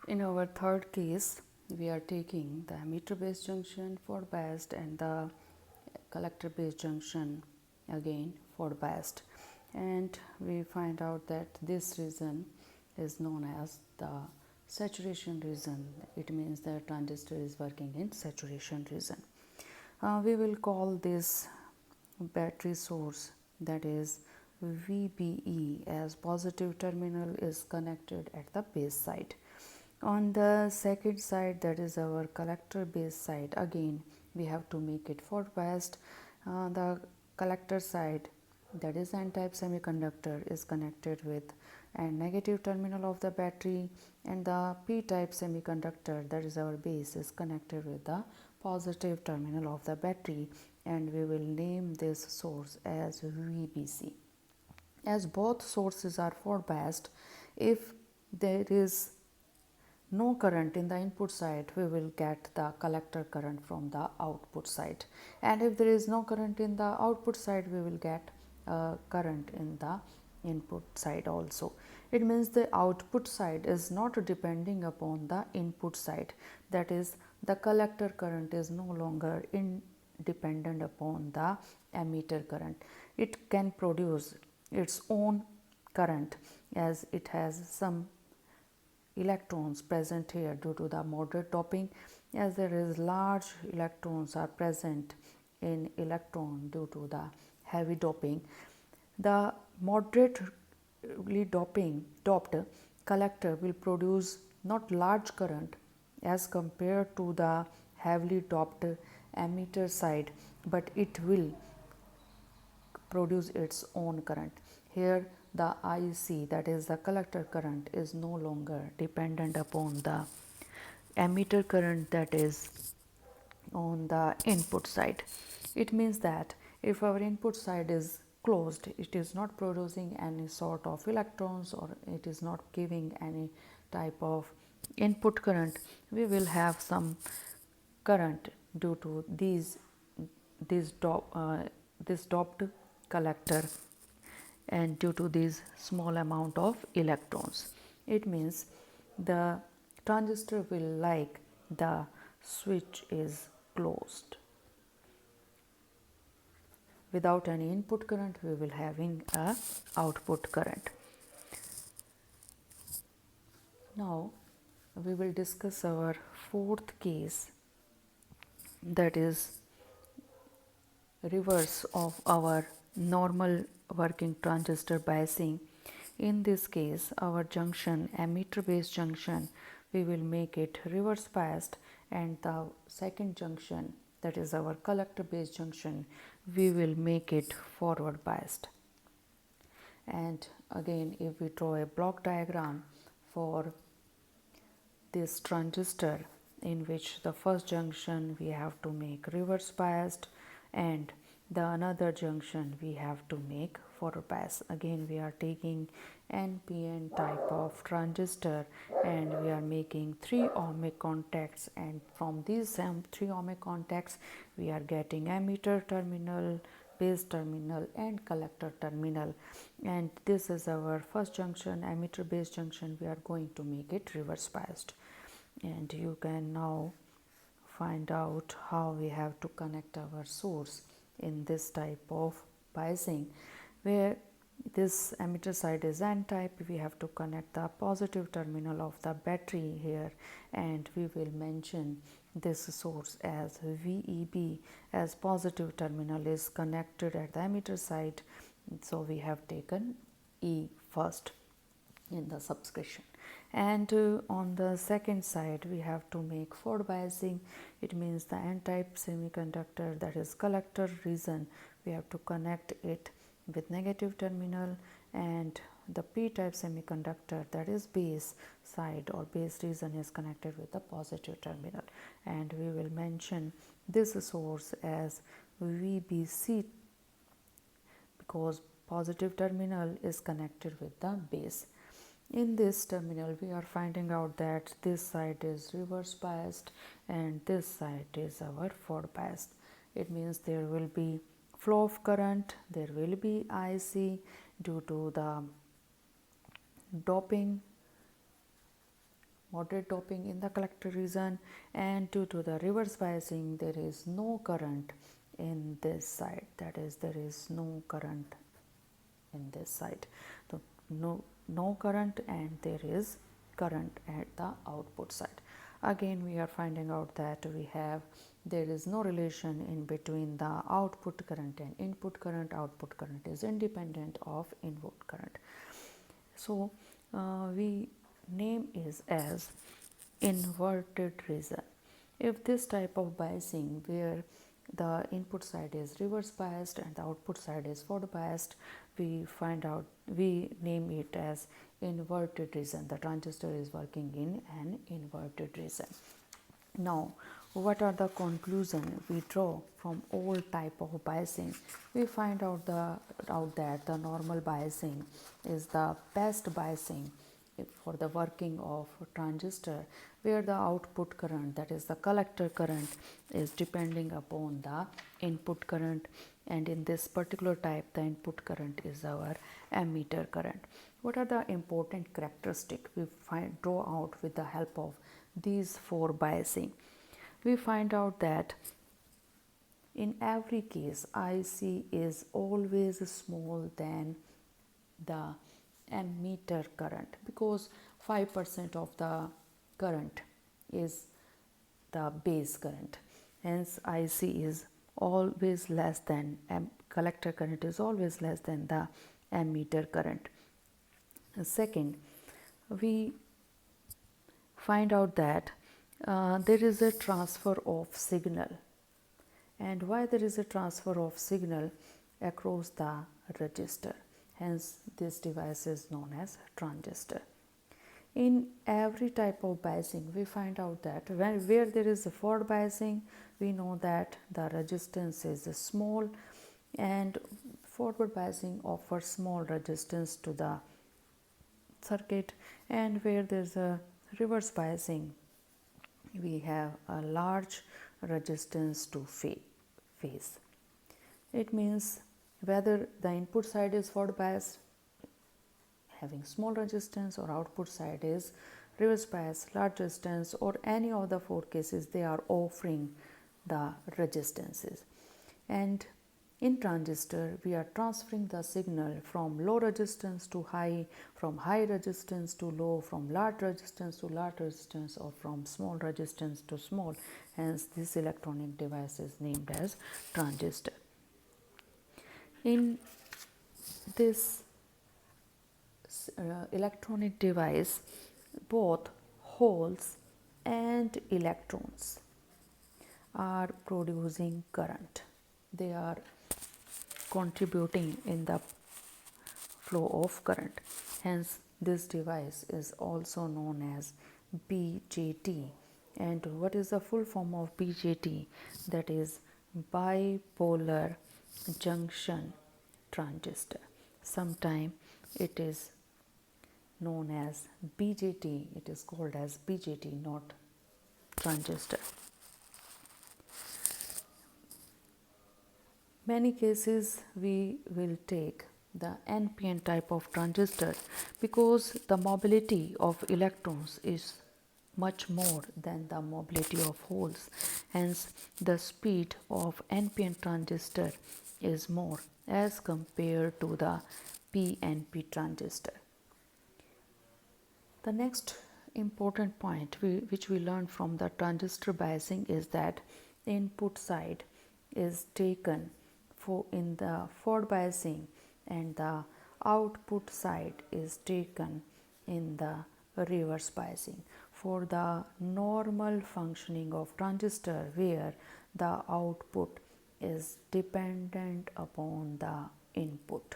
In our third case, we are taking the emitter base junction forward biased and the collector base junction again forward biased, and we find out that this region is known as the saturation region. It means the transistor is working in saturation region. We will call this battery source, that is VBE, as positive terminal is connected at the base side. On the second side, that is our collector base side, again we have to make it forward biased. The collector side, that is n-type semiconductor, is connected with and negative terminal of the battery, and the p-type semiconductor, that is our base, is connected with the positive terminal of the battery, and we will name this source as VBC. As both sources are forward biased, if there is no current in the input side, we will get the collector current from the output side, and if there is no current in the output side, we will get current in the input side also. It means the output side is not depending upon the input side, that is the collector current is no longer independent upon the emitter current. It can produce its own current as it has some electrons present here due to the moderate doping, as there is large electrons are present in electron due to the heavy doping. The moderately doped collector will produce not large current as compared to the heavily doped emitter side, but it will produce its own current. Here the IC, that is the collector current, is no longer dependent upon the emitter current that is on the input side. It means that if our input side is closed, it is not producing any sort of electrons or it is not giving any type of input current, we will have some current due to this doped collector and due to this small amount of electrons. It means the transistor will like the switch is closed. Without any input current, we will having a output current. Now we will discuss our fourth case, that is reverse of our normal working transistor biasing. In this case, our junction, emitter base junction, we will make it reverse biased, and the second junction, that is our collector base junction, we will make it forward biased. And again, if we draw a block diagram for this transistor, in which the first junction we have to make reverse biased and the another junction we have to make forward bias. Again, we are taking NPN type of transistor and we are making 3 ohmic contacts, and from these 3 ohmic contacts we are getting emitter terminal, base terminal and collector terminal, and this is our first junction, emitter base junction. We are going to make it reverse biased, and you can now find out how we have to connect our source in this type of biasing, where this emitter side is n type. We have to connect the positive terminal of the battery here, and we will mention this source as VEB, as positive terminal is connected at the emitter side, so we have taken E first in the subscription. And on the second side we have to make forward biasing. It means the n-type semiconductor, that is collector region, we have to connect it with negative terminal, and the p-type semiconductor, that is base side or base region, is connected with the positive terminal, and we will mention this source as VBC because positive terminal is connected with the base. In this terminal we are finding out that this side is reverse biased and this side is our forward biased. It means there will be flow of current, there will be IC due to the doping moderate doping in the collector region, and due to the reverse biasing there is no current in this side, that is there is no current in this side. So no current, and there is current at the output side. Again we are finding out that there is no relation in between the output current and input current. Output current is independent of input current. So we name is as inverted region. If this type of biasing where the input side is reverse biased and the output side is forward biased, we name it as inverted region. The transistor is working in an inverted region. Now, what are the conclusion we draw from all type of biasing? We find out that the normal biasing is the best biasing for the working of transistor, where the output current, that is the collector current, is depending upon the input current, and in this particular type the input current is our ammeter current. What are the important characteristics we draw out with the help of these four biasing? We find out that in every case IC is always smaller than the ammeter current, because 5% of the current is the base current, hence IC is always less than collector current is always less than the ammeter current. Second, we find out that there is a transfer of signal, and why there is a transfer of signal across the resistor, hence this device is known as transistor. In every type of biasing we find out that where there is a forward biasing, we know that the resistance is small, and forward biasing offers small resistance to the circuit, and where there is a reverse biasing we have a large resistance to phase. It means whether the input side is forward biased having small resistance, or output side is reverse bias large resistance, or any of the four cases they are offering the resistances. And in transistor we are transferring the signal from low resistance to high, from high resistance to low, from large resistance to large resistance, or from small resistance to small, hence this electronic device is named as transistor. In this electronic device, both holes and electrons are producing current. They are contributing in the flow of current, hence this device is also known as BJT. And what is the full form of BJT? That is bipolar junction transistor. Sometime it is known as BJT, it is called as BJT, not transistor. Many cases we will take the NPN type of transistor because the mobility of electrons is much more than the mobility of holes, hence the speed of NPN transistor is more as compared to the PNP transistor. The next important point which we learned from the transistor biasing is that input side is taken in the forward biasing, and the output side is taken in the reverse biasing. For the normal functioning of transistor, where the output is dependent upon the input,